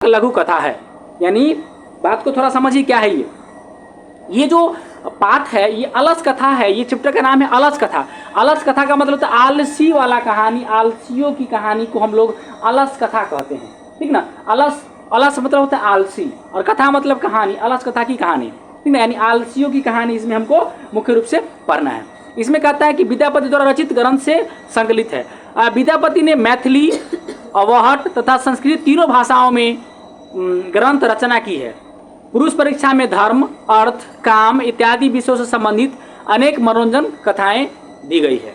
लघु कथा है। यानी बात को थोड़ा समझिए क्या है ये जो पाठ है ये अलस कथा है। ये चैप्टर का नाम है अलस कथा। अलस कथा का मतलब तो आलसी वाला कहानी, आलसियों की कहानी को हम लोग अलस कथा कहते हैं, ठीक ना। अलस, अलस मतलब होता है आलसी, और कथा मतलब कहानी, अलस कथा की कहानी, ठीक ना। यानी आलसियों की कहानी इसमें हमको मुख्य रूप से पढ़ना है। इसमें कहता है कि विद्यापति द्वारा रचित ग्रंथ से संकलित है। विद्यापति ने मैथिली, अवहट तथा संस्कृत तीनों भाषाओं में ग्रंथ रचना की है। पुरुष परीक्षा में धर्म, अर्थ, काम इत्यादि विषयों से संबंधित अनेक मनोरंजन कथाएं दी गई है।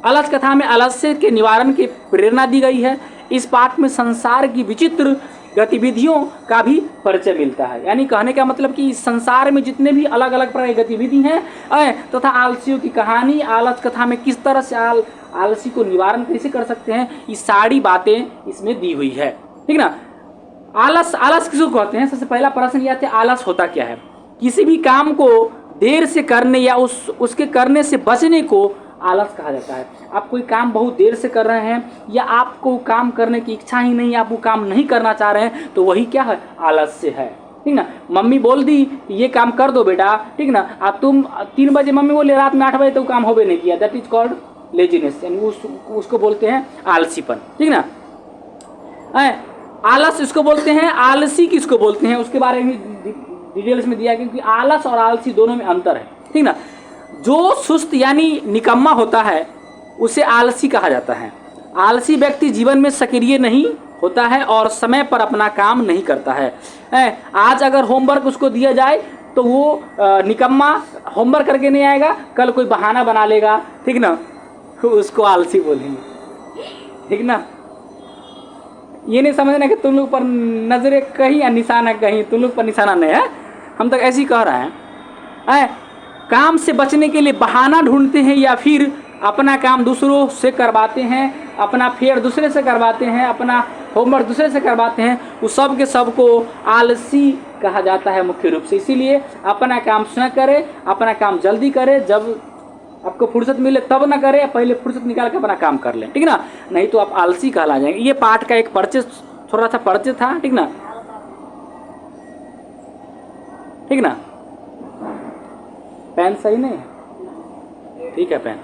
अलस कथा में आलस्य के निवारण की प्रेरणा दी गई है। इस पाठ में संसार की विचित्र गतिविधियों का भी परिचय मिलता है। यानी कहने का मतलब कि इस संसार में जितने भी अलग अलग प्रकार की गतिविधि हैं तथा आलसियों की कहानी, आलस कथा में किस तरह से आलसी को निवारण कैसे कर सकते हैं, ये सारी बातें इसमें दी हुई है, ठीक ना। आलस, आलस किसको कहते हैं? सबसे पहला प्रश्न यह है, आलस होता क्या है? किसी भी काम को देर से करने या उसके करने से बचने को आलस कहा जाता है। आप कोई काम बहुत देर से कर रहे हैं या आपको काम करने की इच्छा ही नहीं, आप वो काम नहीं करना चाह रहे हैं, तो वही क्या है? आलस्य है, ठीक ना। मम्मी बोल दी ये काम कर दो बेटा, ठीक ना। अब तुम 3 बजे मम्मी बोले रात में 8 बजे तो काम होबे नहीं किया, दैट इज कॉल्ड लेजीनेस, यानी उसको बोलते हैं आलसीपन, ठीक ना। आलस इसको बोलते हैं। आलसी किसको बोलते हैं उसके बारे में डिटेल्स में दिया, क्योंकि आलस और आलसी दोनों में अंतर है, ठीक ना। जो सुस्त यानी निकम्मा होता है उसे आलसी कहा जाता है। आलसी व्यक्ति जीवन में सक्रिय नहीं होता है और समय पर अपना काम नहीं करता है। आज अगर होमवर्क उसको दिया जाए तो वो निकम्मा होमवर्क करके नहीं आएगा, कल कोई बहाना बना लेगा, ठीक ना, उसको आलसी बोलेंगे, ठीक ना। ये नहीं समझना कि तुम लोग पर नजरे कहीं या निशाना कहीं, तुम लोग पर निशाना नहीं है, हम तक ऐसे ही कह रहे हैं। काम से बचने के लिए बहाना ढूंढते हैं या फिर अपना काम दूसरों से करवाते हैं, अपना फेयर दूसरे से करवाते हैं, अपना होमवर्क दूसरे से करवाते हैं, उस सब के सब को आलसी कहा जाता है मुख्य रूप से। इसीलिए अपना काम स्वयं करे, अपना काम जल्दी करे, जब आपको फुर्सत मिले तब ना करे, पहले फुर्सत निकाल के अपना काम कर लें, ठीक ना, नहीं तो आप आलसी कहला जाएंगे। ये पाठ का एक परिचय, थोड़ा सा परिचय था, ठीक ना, ठीक ना। पेन सही नहीं है, ठीक है पेन।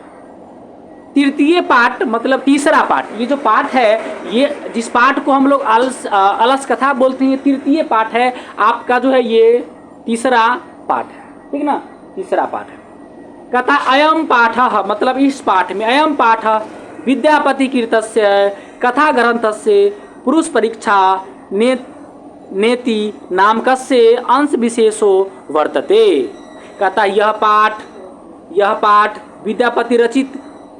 तृतीय पाठ मतलब तीसरा पाठ, ये जो पाठ है, ये जिस पाठ को हम लोग अलस कथा बोलते हैं, ये तृतीय पाठ है आपका, जो है ये तीसरा पाठ है, ठीक ना, तीसरा पाठ है। कथा अयम पाठ मतलब इस पाठ में, अयम पाठ विद्यापति कृतस्य कथा ग्रंथस्य पुरुष परीक्षा नेति नामकस्य अंश विशेषो वर्तते। कहता यह पाठ विद्यापति रचित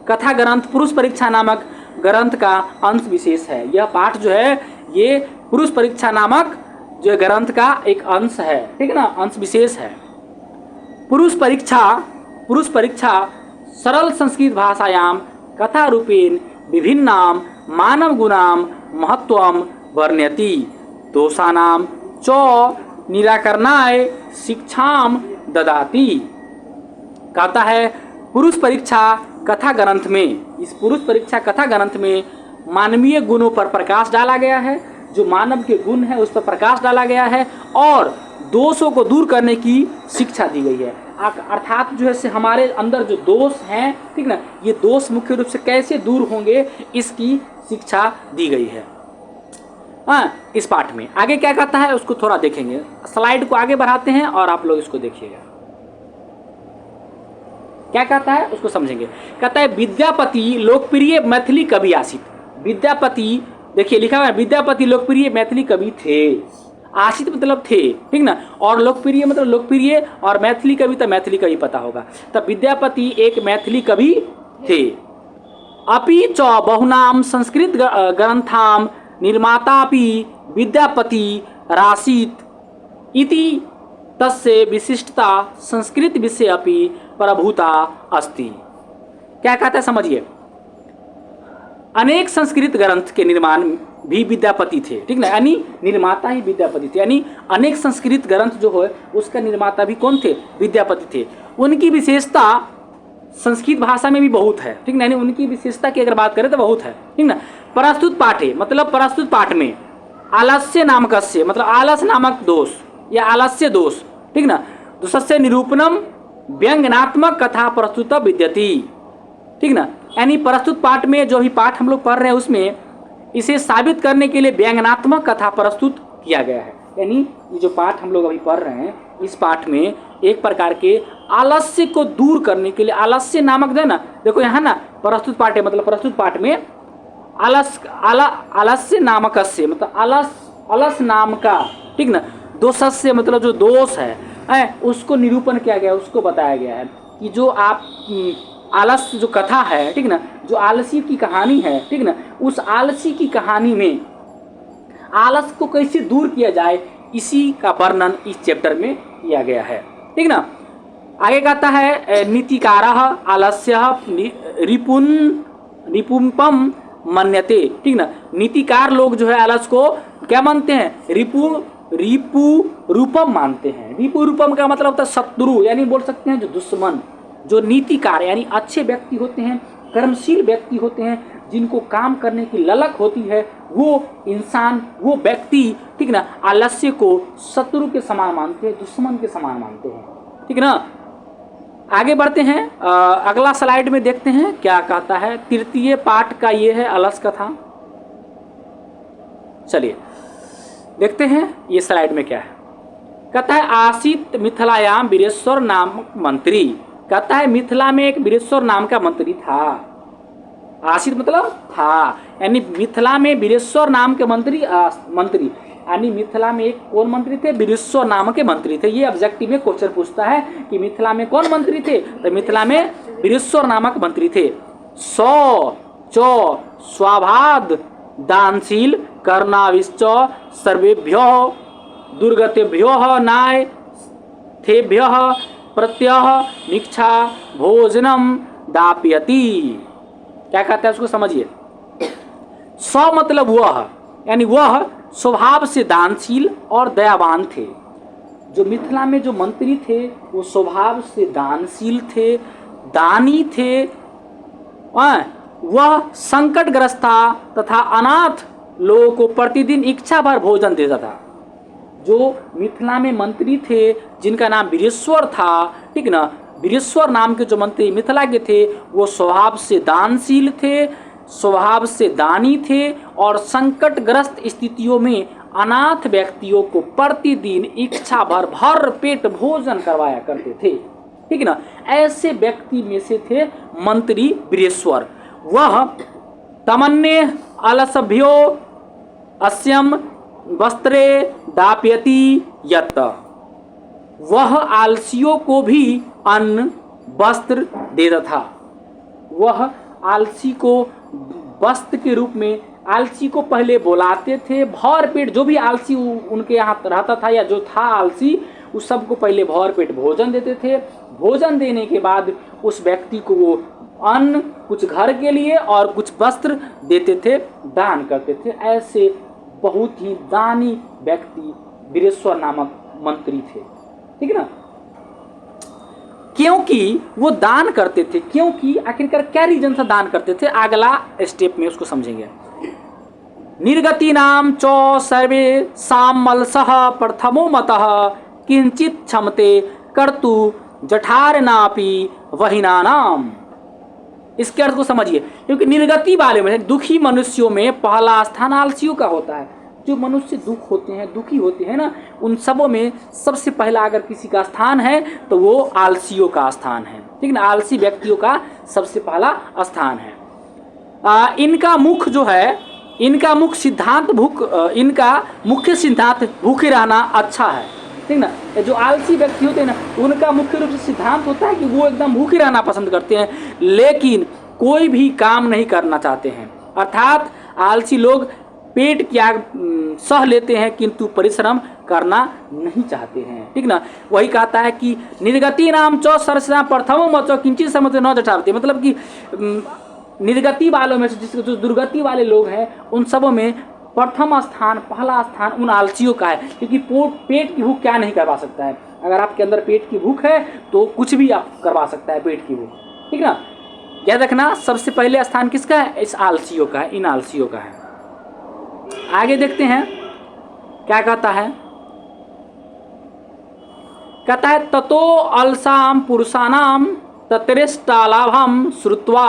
कथा ग्रंथ पुरुष परीक्षा नामक ग्रंथ का अंश विशेष है। यह पाठ जो है ये पुरुष परीक्षा नामक जो ग्रंथ का एक अंश है, ठीक ना, अंश विशेष है। पुरुष परीक्षा सरल संस्कृत भाषायां कथा रूपेण विभिन्नां मानव गुणां महत्वं वर्ण्यति, दोषानां च निराकरणाय शिक्षां ददाति। कहता है पुरुष परीक्षा कथा ग्रंथ में, इस पुरुष परीक्षा कथा ग्रंथ में मानवीय गुणों पर प्रकाश डाला गया है, जो मानव के गुण है उस पर प्रकाश डाला गया है, और दोषों को दूर करने की शिक्षा दी गई है। अर्थात जो है से हमारे अंदर जो दोष हैं, ठीक ना, ये दोष मुख्य रूप से कैसे दूर होंगे इसकी शिक्षा दी गई है। इस पाठ में आगे क्या कहता है उसको थोड़ा देखेंगे। स्लाइड को आगे बढ़ाते हैं और आप लोग इसको देखिएगा क्या कहता है उसको समझेंगे। कहता है विद्यापति लोकप्रिय मैथिली कवि आसित। विद्यापति देखिए लिखा हुआ है, विद्यापति लोकप्रिय मैथिली कवि थे। आशित मतलब थे, ठीक ना, और लोकप्रिय मतलब लोकप्रिय, और मैथिली कवि तो मैथिली कवि पता होगा। तब विद्यापति एक मैथिली कवि थे। अपि च बहुनाम संस्कृत ग्रंथां निर्मातापि विद्यापति रासीत इति तस्य विशिष्टता संस्कृत विषय अपि प्रभुता अस्ति। क्या कहता है समझिए। अनेक संस्कृत ग्रंथ के निर्माण भी विद्यापति थे, ठीक ना, यानी निर्माता ही विद्यापति थे। यानी अनेक संस्कृत ग्रंथ जो है उसका निर्माता भी कौन थे? विद्यापति थे। उनकी विशेषता संस्कृत भाषा में भी बहुत है, ठीक ना, यानी उनकी विशेषता की अगर बात करें तो बहुत है, ठीक ना। प्रस्तुत पाठे मतलब प्रस्तुत पाठ में आलस्य नामकस्य मतलब आलस नामक दोष या आलस्य दोष, ठीक ना। दूसरे निरूपणम व्यंग्यात्मक कथा प्रस्तुत विद्यति, ठीक ना। यानी प्रस्तुत पाठ में जो भी पाठ हम लोग पढ़ रहे हैं उसमें इसे साबित करने के लिए व्यंग्यात्मक कथा प्रस्तुत किया गया है। यानी ये जो पाठ हम लोग अभी पढ़ रहे हैं इस पाठ में एक प्रकार के आलस्य को दूर करने के लिए आलस्य नामक जो है ना, देखो यहाँ ना प्रस्तुत पाठ है, मतलब प्रस्तुत पाठ में आलस्य नामकस्य मतलब अलस नाम का, ठीक ना, दोषस्य मतलब जो दोष है उसको निरूपण किया गया, उसको बताया गया है कि जो आप आलस्य जो कथा है, ठीक ना, जो आलसी की कहानी है, ठीक ना, उस आलसी की कहानी में आलस को कैसे दूर किया जाए इसी का वर्णन इस चैप्टर में किया गया है, ठीक ना। आगे कहता है नीतिकारः आलस्य रिपुंपम मन्यते, ठीक ना। नीतिकार लोग जो है आलस को क्या मानते हैं, रिपु रूपम मानते हैं। रिपु रूपम का मतलब होता है शत्रु, यानी बोल सकते हैं जो दुश्मन। जो नीतिकार यानी अच्छे व्यक्ति होते हैं, कर्मशील व्यक्ति होते हैं, जिनको काम करने की ललक होती है, वो इंसान वो व्यक्ति, ठीक ना, आलस्य को शत्रु के समान मानते हैं, दुश्मन के समान मानते हैं, ठीक ना। आगे बढ़ते हैं, अगला स्लाइड में देखते हैं क्या कहता है। तृतीय पाठ का ये है अलस कथा। चलिए देखते हैं ये स्लाइड में क्या है। कहता है आसीत मिथिलायाम वीरेश्वर नामक मंत्री। कहता है मिथिला में एक वीरेश्वर नाम का मंत्री था। आसीत मतलब था, यानी मिथिला में वीरेश्वर नाम के मंत्री यानी मिथिला में एक कौन मंत्री थे, वीरेश्वर नाम के मंत्री थे। ये ऑब्जेक्टिव में क्वेश्चन पूछता है कि मिथिला में कौन मंत्री थे, तो मिथिला में वीरेश्वर नामक मंत्री थे। स्वाभाद दानशील कर्णाविश्च सर्वेभ्यो दुर्गतेभ्यो नाय थेभ्य प्रत्यह निक्षा भोजनम दापयति। क्या कहता है उसको समझिए। मतलब वह, यानी वह स्वभाव से दानशील और दयावान थे। जो मिथिला में जो मंत्री थे वो स्वभाव से दानशील थे, दानी थे। वह संकटग्रस्त था तथा अनाथ लोगों को प्रतिदिन इच्छा भर भोजन देता था। जो मिथिला में मंत्री थे जिनका नाम वीरेश्वर था, ठीक ना, वीरेश्वर नाम के जो मंत्री मिथिला के थे वो स्वभाव से दानशील थे, स्वभाव से दानी थे और संकटग्रस्त स्थितियों में अनाथ व्यक्तियों को प्रतिदिन इच्छा भर पेट भोजन करवाया करते थे, ठीक ना। ऐसे व्यक्ति में से थे मंत्री वीरेश्वर। वह तमन्ने अलसभ्यो अस्यम वस्त्रे दाप्यति यत। वह आलसियों को भी अन्न वस्त्र देता था। वह आलसी को वस्त्र के रूप में आलसी को पहले बुलाते थे, भर पेट जो भी आलसी उनके यहाँ रहता था या जो था आलसी उस सबको पहले भर पेट भोजन देते थे। भोजन देने के बाद उस व्यक्ति को वो अन्न कुछ घर के लिए और कुछ वस्त्र देते थे, दान करते थे। ऐसे बहुत ही दानी व्यक्ति वीरेश्वर नामक मंत्री थे, ठीक है ना। क्योंकि वो दान करते थे, क्योंकि आखिरकार क्या रीजन से दान करते थे, अगला स्टेप में उसको समझेंगे। निर्गति नाम च सर्वे सामलसः प्रथमो मतः किंचित क्षमते कर्तु जठारनापि वहिनानाम। इसके अर्थ को समझिए। क्योंकि निर्गति वाले में दुखी मनुष्यों में पहला स्थान आलसियों का होता है। जो मनुष्य दुखी होते हैं ना, उन सबों में सबसे पहला अगर किसी का स्थान है तो वो आलसियों का स्थान है, ठीक ना। आलसी व्यक्तियों का सबसे पहला स्थान है। इनका मुख्य जो है, इनका मुख्य सिद्धांत भूखे रहना अच्छा है, ठीक ना। जो आलसी व्यक्ति होते हैं ना, उनका मुख्य रूप से सिद्धांत होता है कि वो एकदम भूखे रहना पसंद करते हैं, लेकिन कोई भी काम नहीं करना चाहते हैं। अर्थात आलसी लोग पेट की आग सह लेते हैं किंतु परिश्रम करना नहीं चाहते हैं, ठीक ना। वही कहता है कि निर्गति नाम च सरसा प्रथमो मचो किंचित समझते न जटाते। मतलब कि निर्गति वालों में से जो दुर्गति वाले लोग हैं उन सबों में प्रथम स्थान, पहला स्थान उन आलसियों का है। क्योंकि पेट की भूख क्या नहीं करवा सकता है। अगर आपके अंदर पेट की भूख है तो कुछ भी आप करवा सकता है पेट की भूख, ठीक ना। याद रखना सबसे पहले स्थान किसका है, इस आलसियों का है, इन आलसियों का है। आगे देखते हैं क्या कहता है, कहता है ततो अलसाम पुरुषानाम तत्रेष्टालाभम श्रुत्वा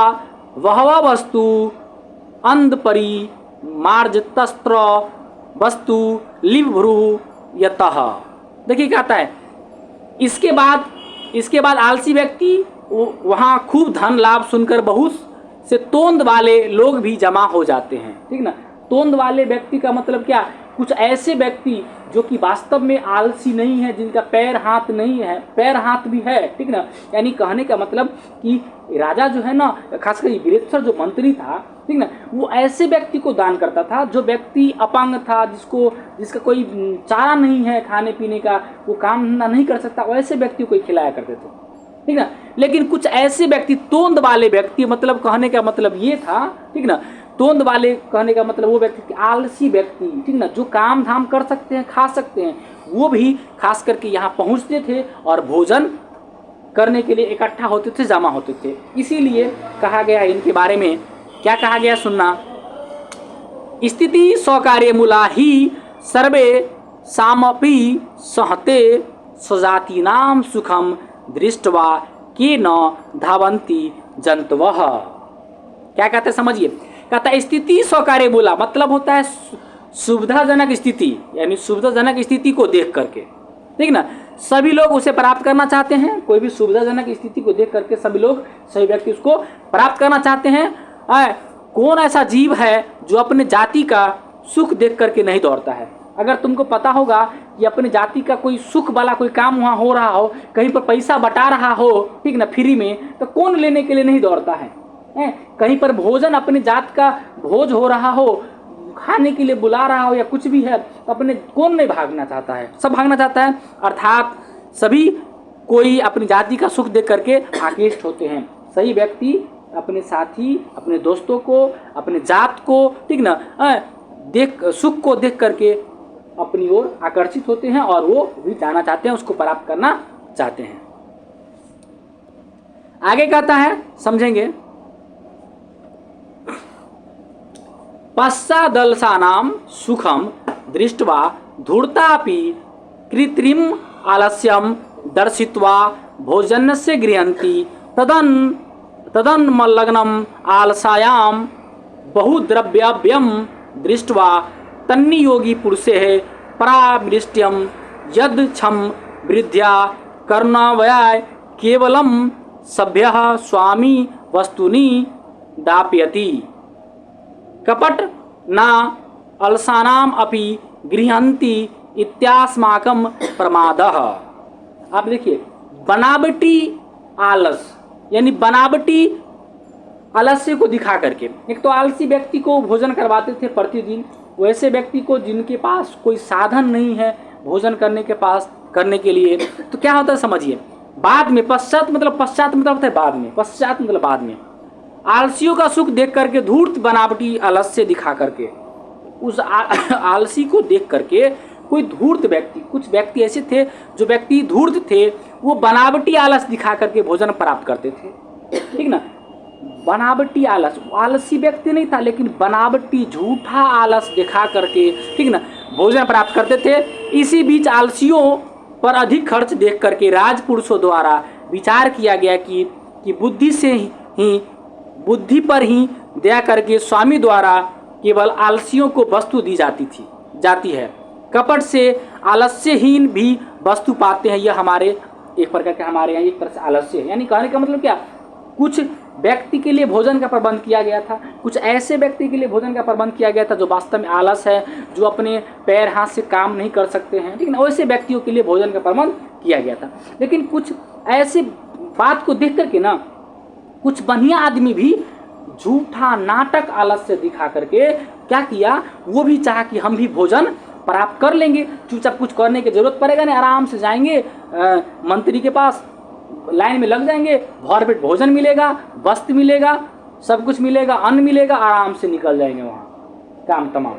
वहवा वस्तु अंधपरि मार्जतस्त्र वस्तु लिभ्रु यतः। देखिए कहता है इसके बाद आलसी व्यक्ति वहाँ खूब धन लाभ सुनकर बहुत से तोंद वाले लोग भी जमा हो जाते हैं, ठीक ना। तोंद वाले व्यक्ति का मतलब क्या, कुछ ऐसे व्यक्ति जो कि वास्तव में आलसी नहीं है, जिनका पैर हाथ नहीं है, पैर हाथ भी है, ठीक ना। यानी कहने का मतलब कि राजा जो है ना, खासकर वीरेश्वर जो मंत्री था, ठीक ना, वो ऐसे व्यक्ति को दान करता था जो व्यक्ति अपंग था, जिसका कोई चारा नहीं है खाने पीने का, वो काम धंधा नहीं कर सकता, वैसे व्यक्ति को खिलाया करते थे, ठीक ना। लेकिन कुछ ऐसे व्यक्ति तोंद वाले व्यक्ति, मतलब कहने का मतलब ये था, ठीक ना, तोंद वाले कहने का मतलब वो व्यक्ति आलसी व्यक्ति, ठीक ना, जो काम धाम कर सकते हैं, खा सकते हैं, वो भी खास करके यहाँ पहुँचते थे और भोजन करने के लिए इकट्ठा होते थे, जमा होते थे। इसीलिए कहा गया इनके बारे में, क्या कहा गया सुनना, स्थिति स्वकार्य मूला ही सर्वे सामपि सहते स्वजातीनाम सुखम दृष्टवा के न धावंती जंतवः। क्या कहते हैं समझिए, कहता है स्थिति स्वकार्य मूला मतलब होता है सुविधाजनक स्थिति, यानी सुविधाजनक स्थिति को देख करके, ठीक ना, सभी लोग उसे प्राप्त करना चाहते हैं। कोई भी सुविधाजनक स्थिति को देख करके सभी व्यक्ति उसको प्राप्त करना चाहते हैं। कौन ऐसा जीव है जो अपने जाति का सुख देख करके नहीं दौड़ता है। अगर तुमको पता होगा कि अपने जाति का कोई सुख वाला कोई काम वहाँ हो रहा हो, कहीं पर पैसा बटा रहा हो, ठीक ना, फ्री में, तो कौन लेने के लिए नहीं दौड़ता है। कहीं पर भोजन अपने जात का भोज हो रहा हो, खाने के लिए बुला रहा हो या कुछ भी है, अपने कौन नहीं भागना चाहता है, सब भागना चाहता है। अर्थात सभी कोई अपनी जाति का सुख देख करके आकृष्ट होते हैं। सही व्यक्ति अपने साथी, अपने दोस्तों को, अपने जात को, ठीक ना, सुख को देख करके अपनी ओर आकर्षित होते हैं और वो भी जाना चाहते हैं, उसको प्राप्त करना चाहते हैं। आगे कहता है, समझेंगे, पश्चादलसानाम सुखम दृष्ट्वा धूर्तापि कृत्रिम आलस्यम दर्शित्वा भोजनस्य गृह्णन्ति तदन्मल्लग्नम आलसायाम बहुद्रव्यव्यम दृष्ट्वा तन्नियोगी पुरुषे परामृष्ट्यम यद क्षम वृद्ध्या कर्णावयाय केवलम सभ्यः स्वामी वस्तुनि दापयति कपट ना अलसानाम अपि गृह्णन्ति इत्यास्माकं प्रमादः। आप देखिए, बनावटी आलस यानी बनावटी आलस्य को दिखा करके, एक तो आलसी व्यक्ति को भोजन करवाते थे प्रतिदिन, वैसे व्यक्ति को जिनके पास कोई साधन नहीं है भोजन करने के लिए, तो क्या होता है समझिए, बाद में पश्चात मतलब होता है बाद में, पश्चात मतलब बाद में, आलसियों का सुख देख करके धूर्त बनावटी आलस्य दिखा करके, उस आलसी को देख करके कोई धूर्त व्यक्ति, कुछ व्यक्ति ऐसे थे जो व्यक्ति धूर्त थे, वो बनावटी आलस दिखा करके भोजन प्राप्त करते थे, ठीक ना। बनावटी आलस, आलसी व्यक्ति नहीं था लेकिन बनावटी झूठा आलस दिखा करके, ठीक ना, भोजन प्राप्त करते थे। इसी बीच आलसियों पर अधिक खर्च देख करके राजपुरुषों द्वारा विचार किया गया कि बुद्धि पर ही दया करके स्वामी द्वारा केवल आलसियों को वस्तु दी जाती है। कपट से आलस्यहीन भी वस्तु पाते हैं। यह हमारे एक प्रकार के हमारे यहाँ एक तरह से आलस्य है। यानी कहने का मतलब क्या, कुछ व्यक्ति के लिए भोजन का प्रबंध किया गया था, कुछ ऐसे व्यक्ति के लिए भोजन का प्रबंध किया गया था जो वास्तव में आलस है, जो अपने पैर हाथ से काम नहीं कर सकते हैं, ठीक है ना, वैसे व्यक्तियों के लिए भोजन का प्रबंध किया गया था। लेकिन कुछ ऐसे बात को देख करके ना, कुछ बढ़िया आदमी भी झूठा नाटक आलस्य दिखा करके क्या किया, वो भी चाहा कि हम भी भोजन प्राप्त कर लेंगे, चुपचाप कुछ करने की जरूरत पड़ेगा नहीं, आराम से जाएंगे मंत्री के पास, लाइन में लग जाएंगे, भर पेट भोजन मिलेगा, वस्त्र मिलेगा, सब कुछ मिलेगा, अन्न मिलेगा, आराम से निकल जाएंगे वहाँ, काम तमाम,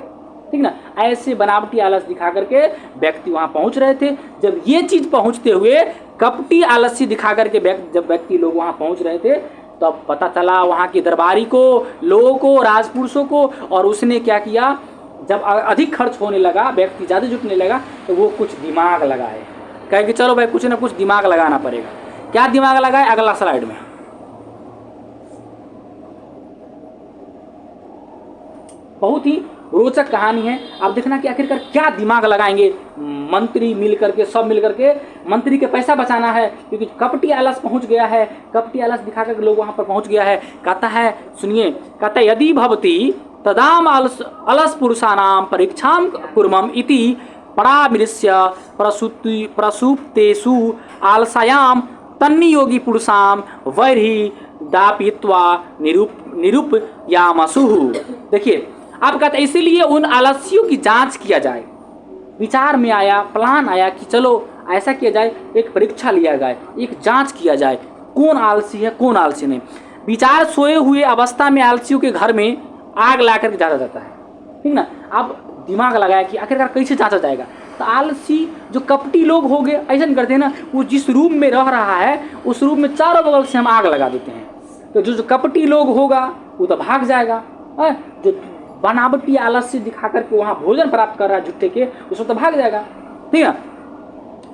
ठीक ना। ऐसे बनावटी आलस दिखा करके व्यक्ति वहाँ पहुँच रहे थे। जब ये चीज़ पहुँचते हुए कपटी आलस्य दिखा करके जब व्यक्ति लोग वहाँ पहुँच रहे थे, तब तो पता चला वहाँ के दरबारी को, लोगों को, राजपुरुषों को, और उसने क्या किया, जब अधिक खर्च होने लगा, व्यक्ति ज़्यादा जुटने लगा, तो वो कुछ दिमाग लगाए, कहे कि चलो भाई कुछ ना कुछ दिमाग लगाना पड़ेगा। क्या दिमाग लगाए, अगला स्लाइड में। बहुत ही रोचक कहानी है। आप देखना कि आखिरकार क्या दिमाग लगाएंगे मंत्री मिल करके, सब मिल करके। मंत्री के पैसा बचाना है क्योंकि कपटी आलस पहुंच गया है, कपटी आलस दिखा कर लोग वहां पर पहुंच गया है। कहता है, सुनिए, कहता है यदि भवती तदाम अलस पुरुषाणाम परीक्षाम कुर्मम इति परामृश्य प्रसुप्तेषु आलसायाम तन्नियोगी पुरुषाम वैरहि दापित्वा निरूपयामसुः। देखिए, आप कहते हैं इसीलिए उन आलस्यों की जांच किया जाए। विचार में आया, प्लान आया कि चलो ऐसा किया जाए, एक परीक्षा लिया जाए, एक जांच किया जाए, कौन आलसी है कौन आलसी नहीं। विचार सोए हुए अवस्था में आलसियों के घर में आग ला करके जांचा जाता है, ठीक ना। अब दिमाग लगाया कि आखिरकार कैसे जांचा जाएगा। तो आलसी जो कपटी लोग हो गए ऐसा नहीं करते हैं ना, वो जिस रूम में रह रहा है उस रूम में चारों बगल से हम आग लगा देते हैं। तो जो कपटी लोग होगा वो तो भाग जाएगा, जो बनावटी आलस्य दिखा करके वहाँ भोजन प्राप्त कर रहा है झुट्टे के, उसको तो भाग जाएगा, ठीक ना।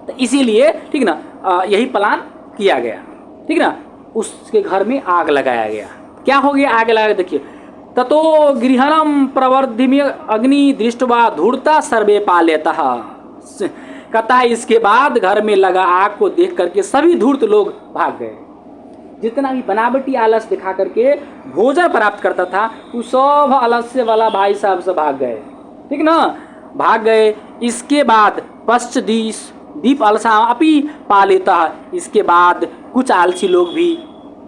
तो इसीलिए, ठीक ना, यही प्लान किया गया, ठीक ना। उसके घर में आग लगाया गया। क्या हो गया, आग लगाया, देखिए, ततो गृहणम प्रवर्धिमी अग्नि दृष्टवा धूर्ता सर्वे पालेतः। कहता है इसके बाद घर में लगा आग को देख करके सभी धूर्त लोग भाग गए। जितना भी बनावटी आलस दिखा करके भोजन प्राप्त करता था वो सब आलस्य वाला भाई साहब से भाग गए, ठीक ना, भाग गए। इसके बाद पश्चदीश दीप आलसा अपि पालिता, इसके बाद कुछ आलसी लोग भी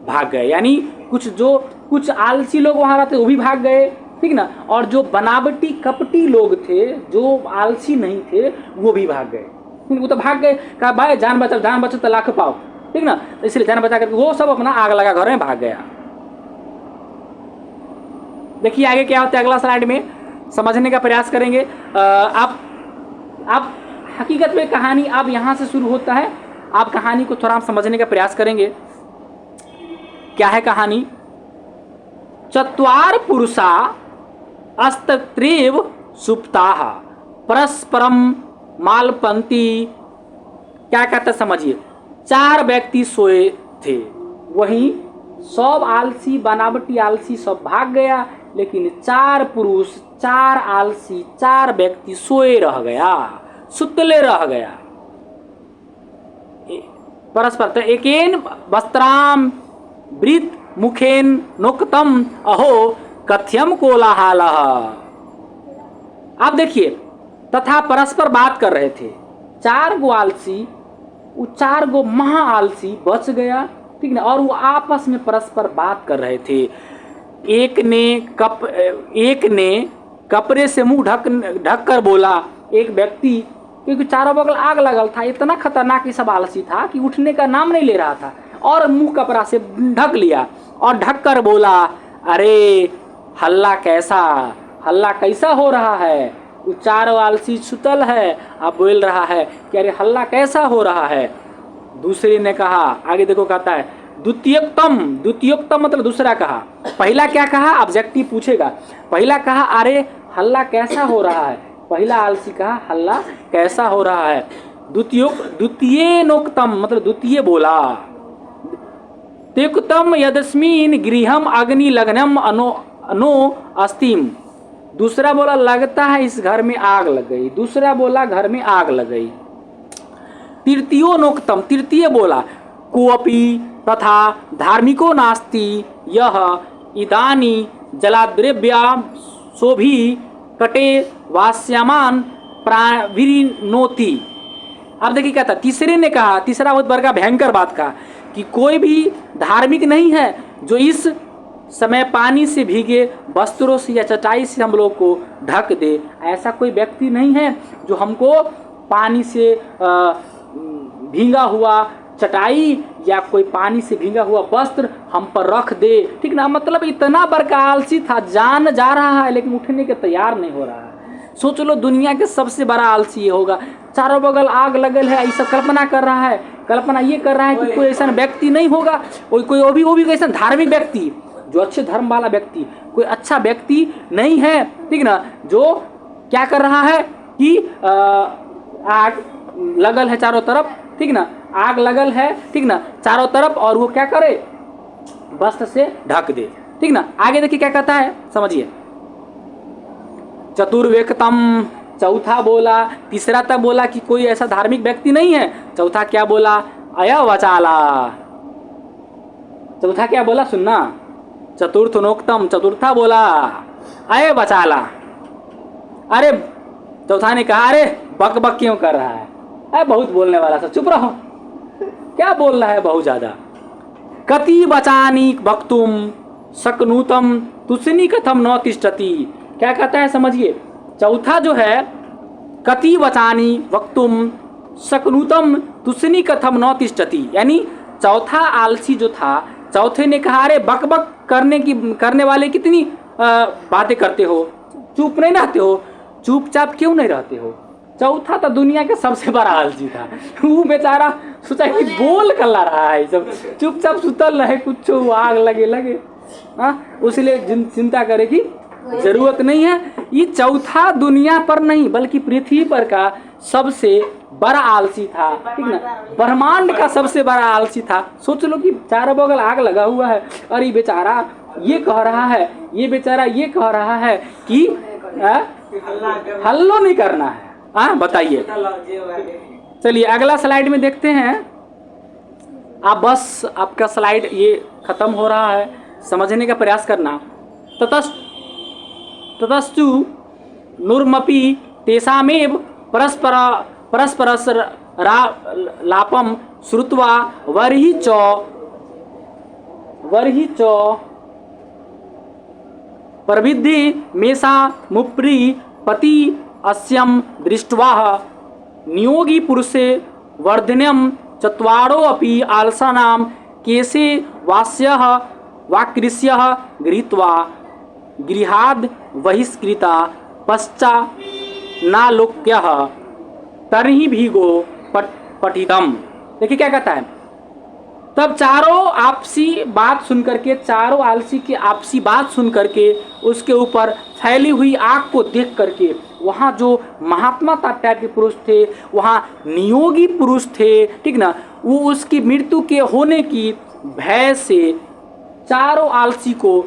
भाग गए, यानी कुछ आलसी लोग वहाँ रहते वो भी भाग गए, ठीक ना। और जो बनावटी कपटी लोग थे, जो आलसी नहीं थे, वो भी भाग गए। वो तो भाग गए, कहा भाई जान बचाओ तो लाख पाओ, ठीक ना। इसलिए जान बचा करके वो सब अपना आग लगा घर में भाग गया। देखिए आगे क्या होता है, अगला स्लाइड में समझने का प्रयास करेंगे। आप हकीकत में कहानी अब यहाँ से शुरू होता है। आप कहानी को थोड़ा समझने का प्रयास करेंगे। क्या है कहानी, चत्वार पुरुषा अस्तत्रेव सुप्ताः परस्परम मालपंती। क्या कहता समझिए, 4 व्यक्ति सोए थे, वहीं सब आलसी बनावटी आलसी सब भाग गया, लेकिन 4 पुरुष 4 आलसी 4 व्यक्ति सोए रह गया, सुतले रह गया। परस्पर एकेन वस्त्राम वृत मुखेन नोक्तम अहो कथ्यम कोलाहलः। आप देखिए, तथा परस्पर बात कर रहे थे। 4 गो आलसी, वो 4 गो महा आलसी बच गया, ठीक ना। और वो आपस में परस्पर बात कर रहे थे। एक ने कपड़े से मुंह ढक कर बोला, एक व्यक्ति, क्योंकि चारों बगल आग लगल था, इतना खतरनाक ये सब आलसी था कि उठने का नाम नहीं ले रहा था, और मुंह कपड़ा से ढक लिया और ढक कर बोला, अरे हल्ला कैसा हो रहा है। वो 4 आलसी सुतल है, अब बोल रहा है कि अरे हल्ला कैसा हो रहा है। दूसरे ने कहा, आगे देखो, कहता है द्वितीयोक्तम मतलब दूसरा कहा। पहला क्या कहा, ऑब्जेक्टिव पूछेगा। पहला कहा अरे हल्ला कैसा हो रहा है, पहला आलसी कहा हल्ला कैसा हो रहा है। द्वितीय नोक्तम मतलब द्वितीय बोला, त्युक्तम यदस्मिन गृहम अग्नि लग्नम अनो अस्तिम। दूसरा बोला लगता है इस घर में आग लग गई। दूसरा बोला घर में आग लग गई। तृतीयो नोक्तम तृतीय बोला कोपी तथा धार्मिको नास्ति यह इदानी जलाद्रव्या शोभी कटे वास्यमान प्राविनोति। अब देखिए क्या था, तीसरे ने कहा, तीसरा बहुत बड़ा भयंकर बात कहा कि कोई भी धार्मिक नहीं है जो इस समय पानी से भीगे वस्त्रों से या चटाई से हम लोग को ढक दे। ऐसा कोई व्यक्ति नहीं है जो हमको पानी से भींगा हुआ चटाई या कोई पानी से भींगा हुआ वस्त्र हम पर रख दे, ठीक ना। मतलब इतना बड़का आलसी था, जान जा रहा है लेकिन उठने के तैयार नहीं हो रहा है। सोच लो दुनिया के सबसे बड़ा आलसी ये होगा। चारों बगल आग लगल है, ऐसा कल्पना कर रहा है, कल्पना ये कर रहा है कि कोई ऐसा व्यक्ति नहीं होगा, कोई वो भी ऐसा धार्मिक व्यक्ति जो अच्छे धर्म वाला व्यक्ति, कोई अच्छा व्यक्ति नहीं है, ठीक ना, जो क्या कर रहा है कि आग लगल है चारों तरफ, ठीक ना, आग लगल है, ठीक ना, चारों तरफ, और वो क्या करे, वस्त्र से ढक दे, ठीक ना। आगे देखिए क्या कहता है, समझिए। चतुर्वेकतम, चौथा बोला, तीसरा तक बोला कि कोई ऐसा धार्मिक व्यक्ति नहीं है। चौथा क्या बोला, अयवचाला। चौथा क्या बोला, सुनना, चतुर्थनोक्तम, चतुर्था बोला अयवचाला। अरे चौथा ने कहा, अरे बक बक क्यों कर रहा है, अरे बहुत बोलने वाला सा, चुप रहो, क्या बोल रहा है बहुत ज्यादा। कति वचानी वक्तुम शक्नुतम तुसनी कथम न तिष्ठति। क्या कहता है, समझिए। चौथा जो है, कति वचानी वक्तुम शक्नुतम तुसनी कथम न तिष्ठति, यानी चौथा आलसी जो था, चौथे ने कहा, अरे बक बक करने वाले कितनी बातें करते हो, चुप नहीं रहते हो, चुपचाप क्यों नहीं रहते हो। चौथा तो दुनिया के सबसे बड़ा आलसी था, वो बेचारा सोचा कि बोल कर ला रहा है, सब चुपचाप सुतल रहे, कुछ आग लगे हाँ, उसलिए चिंता करे की जरूरत नहीं है। ये चौथा दुनिया पर नहीं बल्कि पृथ्वी पर का सबसे बड़ा आलसी था, ठीक ना, ब्रह्मांड का सबसे बड़ा आलसी था। सोच लो कि चारों बगल आग लगा हुआ है और ये बेचारा ये कह रहा है, ये बेचारा ये कह रहा है कि हल्लो नहीं करना है। हाँ बताइए, चलिए अगला स्लाइड में देखते हैं। आप बस आपका स्लाइड ये खत्म हो रहा है, समझने का प्रयास करना। ततस्तु नुर्मपि तेषामेव परस्परस लापम श्रुत्वा वर्हि च प्रविद्धि मेषा मुप्री पति अस्यम दृष्ट्वा नियोगी पुरुषे वर्धन्यम चत्वारो अपि आलसानां केशे वास्यः वाकृष्यः गृहीत्वा गृहाद् बहिष्कृता पश्चान्नालोक्यः तर्हि भीगो पठितम। देखिए क्या कहता है, तब चारों आपसी बात सुन करके, चारों आलसी की आपसी बात सुन करके, उसके ऊपर फैली हुई आग को देख करके, वहाँ जो महात्मा टाइप के पुरुष थे, वहाँ नियोगी पुरुष थे, ठीक ना, वो उसकी मृत्यु के होने की भय से चारों आलसी को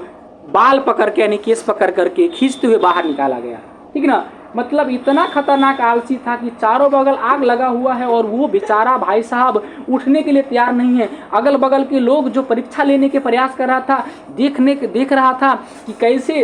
बाल पकड़ के यानी केस पकड़ करके खींचते हुए बाहर निकाला गया, ठीक ना। मतलब इतना खतरनाक आलसी था कि चारों बगल आग लगा हुआ है और वो बेचारा भाई साहब उठने के लिए तैयार नहीं है। अगल बगल के लोग जो परीक्षा लेने के प्रयास कर रहा था, देख रहा था कि कैसे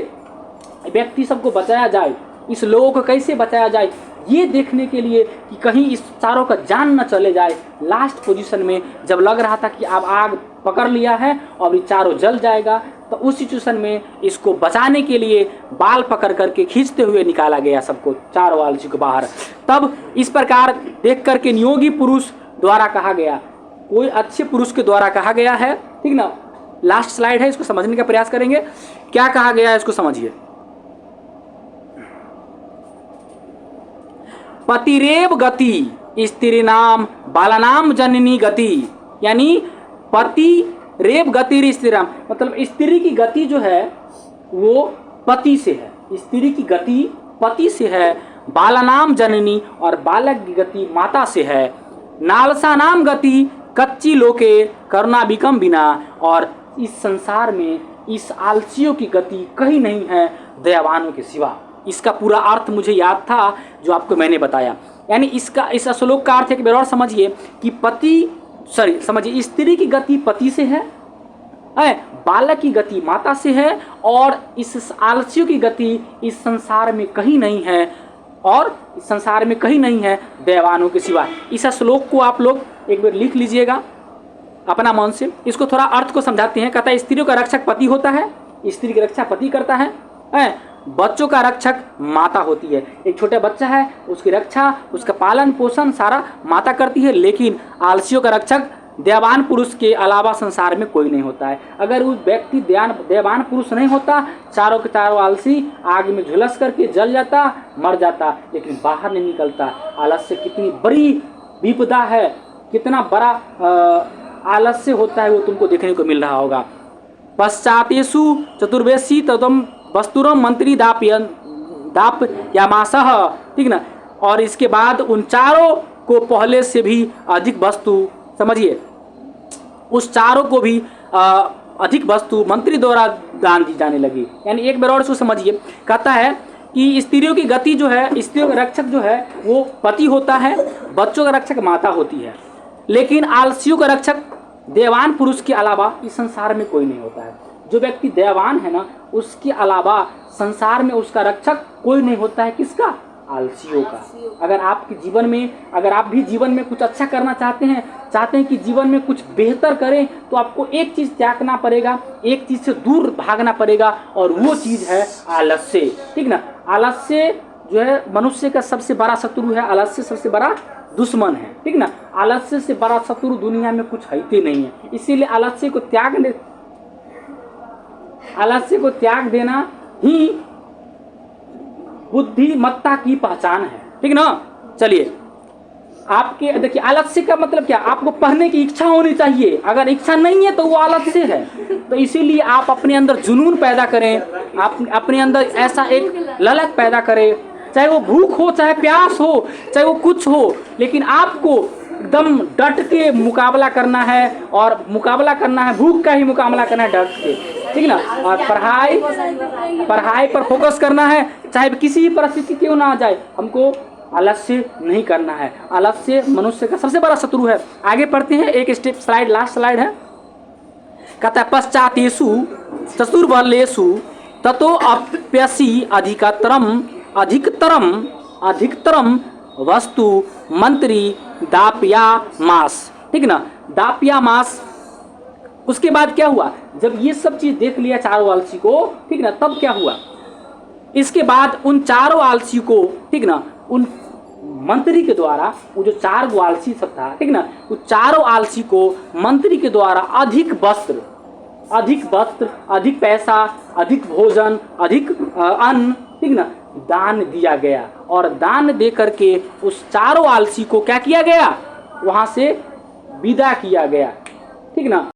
व्यक्ति सबको बचाया जाए, इस लोगों को कैसे बचाया जाए, ये देखने के लिए कि कहीं इस चारों का जान न चले जाए। लास्ट पोजीशन में जब लग रहा था कि अब आग पकड़ लिया है और ये चारों जल जाएगा, तो उस सिचुएशन में इसको बचाने के लिए बाल पकड़ करके खींचते हुए निकाला गया सबको, चारों आलसी को बाहर। तब इस प्रकार देख करके नियोगी पुरुष द्वारा कहा गया, कोई अच्छे पुरुष के द्वारा कहा गया है, ठीक ना। लास्ट स्लाइड है, इसको समझने का प्रयास करेंगे। क्या कहा गया है इसको समझिए। पतिरेव गति स्त्रीनाम बालानाम जननी गति, यानी पति रेव गति स्त्रीराम, मतलब स्त्री की गति जो है वो पति से है, स्त्री की गति पति से है, बालानाम जननी और बालक की गति माता से है, नालसा नाम गति कच्ची लोके करुणाबिकम बिना, और इस संसार में इस आलसियों की गति कहीं नहीं है दयावानों के सिवा। इसका पूरा अर्थ मुझे याद था जो आपको मैंने बताया, यानी इसका इस श्लोक का अर्थ एक बार और समझिए कि समझिए स्त्री की गति पति से है, बालक की गति माता से है, और इस आलसियों की गति इस संसार में कहीं नहीं है, और इस संसार में कहीं नहीं है दयावानों के सिवा। इस श्लोक को आप लोग एक बार लिख लीजिएगा अपना मन से। इसको थोड़ा अर्थ को समझाते हैं। कहता है स्त्रियों का रक्षक पति होता है, स्त्री की रक्षा पति करता है, बच्चों का रक्षक माता होती है। एक छोटा बच्चा है, उसकी रक्षा, उसका पालन पोषण सारा माता करती है, लेकिन आलसियों का रक्षक दयावान पुरुष के अलावा संसार में कोई नहीं होता है। अगर वो व्यक्ति दयावान पुरुष नहीं होता, चारों के चारों आलसी आग में झुलस करके जल जाता, मर जाता, लेकिन बाहर नहीं निकलता। आलस्य कितनी बड़ी विपदा है, कितना बड़ा आलस्य होता है, वो तुमको देखने को मिल रहा होगा। पश्चातेषु चतुर्वेशी तदम वस्तुरम मंत्री दापयामासः, ठीक ना। और इसके बाद उन चारों को पहले से भी अधिक वस्तु, समझिए, उस चारों को भी अधिक वस्तु मंत्री द्वारा दान दी जाने लगी। यानी एक बार और इसको समझिए, कहता है कि स्त्रियों की गति जो है, स्त्रियों का रक्षक जो है वो पति होता है, बच्चों का रक्षक माता होती है, लेकिन आलसियों का रक्षक देवान पुरुष के अलावा इस संसार में कोई नहीं होता है। जो व्यक्ति देवान है ना, उसके अलावा संसार में उसका रक्षक कोई नहीं होता है। किसका? आलसियों का। अगर आपके जीवन में, अगर आप भी जीवन में कुछ अच्छा करना चाहते हैं कि जीवन में कुछ बेहतर करें, तो आपको एक चीज़ त्यागना पड़ेगा, एक चीज़ से दूर भागना पड़ेगा, और वो चीज़ है आलस्य, ठीक ना। आलस्य जो है मनुष्य का सबसे बड़ा शत्रु है, आलस्य सबसे बड़ा दुश्मन है, ठीक ना। आलस्य से बड़ा शत्रु दुनिया में कुछ है ही नहीं है। इसीलिए आलस्य को त्याग देना ही बुद्धिमत्ता की पहचान है, ठीक ना। चलिए, आपके देखिए, आलस्य का मतलब क्या? आपको पढ़ने की इच्छा होनी चाहिए, अगर इच्छा नहीं है तो वो आलस्य है। तो इसीलिए आप अपने अंदर जुनून पैदा करें, आप अपने अंदर ऐसा एक ललक पैदा करें, चाहे वो भूख हो, चाहे प्यास हो, चाहे वो कुछ हो, लेकिन आपको एकदम डट के मुकाबला करना है, और मुकाबला करना है, भूख का ही मुकाबला करना है डट के, ठीक ना। और पढ़ाई पर फोकस करना है, चाहे किसी भी परिस्थिति क्यों ना आ जाए, हमको आलस्य नहीं करना है। आलस्य मनुष्य का सबसे बड़ा शत्रु है। आगे पढ़ते हैं, एक स्टेप, स्लाइड, लास्ट स्लाइड है। कहता है पश्चातेषु चतुर्बलेषु ततो अप्यसि अधिकतरम वस्तु मंत्री दापयामास, ठीक ना। दापयामास। उसके बाद क्या हुआ? जब ये सब चीज देख लिया चारों आलसी को, ठीक ना, तब क्या हुआ? इसके बाद उन चारों आलसी को, ठीक ना, उन मंत्री के द्वारा, वो जो चार गो आलसी सब था, ठीक ना, वो चारों आलसी को मंत्री के द्वारा अधिक वस्त्र, अधिक पैसा, अधिक भोजन, अधिक अन्न, ठीक ना, दान दिया गया। और दान दे करके उस चारों आलसी को क्या किया गया? वहां से विदा किया गया, ठीक ना।